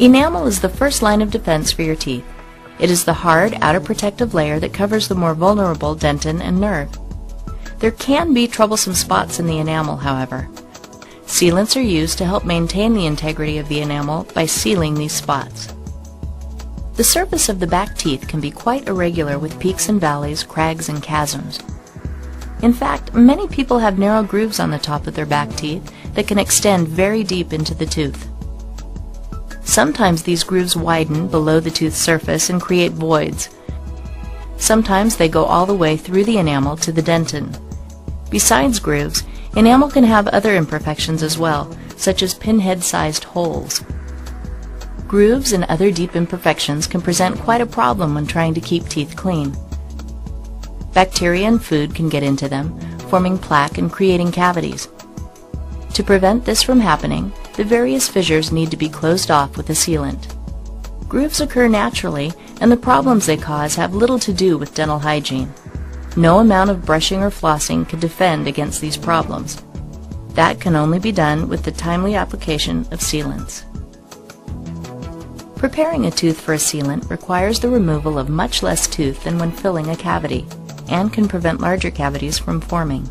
Enamel is the first line of defense for your teeth. It is the hard, outer protective layer that covers the more vulnerable dentin and nerve. There can be troublesome spots in the enamel, however. Sealants are used to help maintain the integrity of the enamel by sealing these spots. The surface of the back teeth can be quite irregular with peaks and valleys, crags and chasms. In fact, many people have narrow grooves on the top of their back teeth that can extend very deep into the tooth. Sometimes these grooves widen below the tooth surface and create voids. Sometimes they go all the way through the enamel to the dentin. Besides grooves, enamel can have other imperfections as well, such as pinhead-sized holes. Grooves and other deep imperfections can present quite a problem when trying to keep teeth clean. Bacteria and food can get into them, forming plaque and creating cavities. To prevent this from happening, the various fissures need to be closed off with a sealant. Grooves occur naturally, and the problems they cause have little to do with dental hygiene. No amount of brushing or flossing can defend against these problems. That can only be done with the timely application of sealants. Preparing a tooth for a sealant requires the removal of much less tooth than when filling a cavity, and can prevent larger cavities from forming.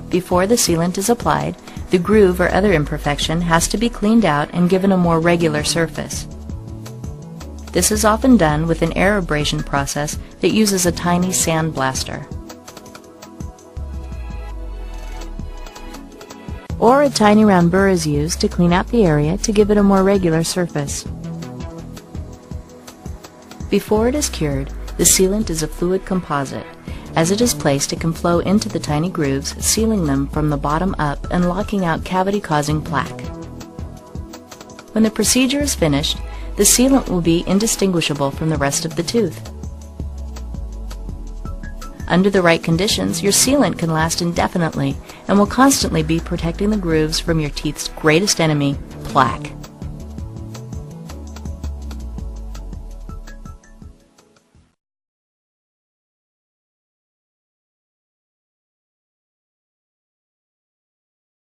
Before the sealant is applied, the groove or other imperfection has to be cleaned out and given a more regular surface. This is often done with an air abrasion process that uses a tiny sand blaster. Or a tiny round burr is used to clean out the area to give it a more regular surface. Before it is cured, the sealant is a fluid composite. As it is placed, it can flow into the tiny grooves, sealing them from the bottom up and locking out cavity-causing plaque. When the procedure is finished, the sealant will be indistinguishable from the rest of the tooth. Under the right conditions, your sealant can last indefinitely and will constantly be protecting the grooves from your teeth's greatest enemy, plaque.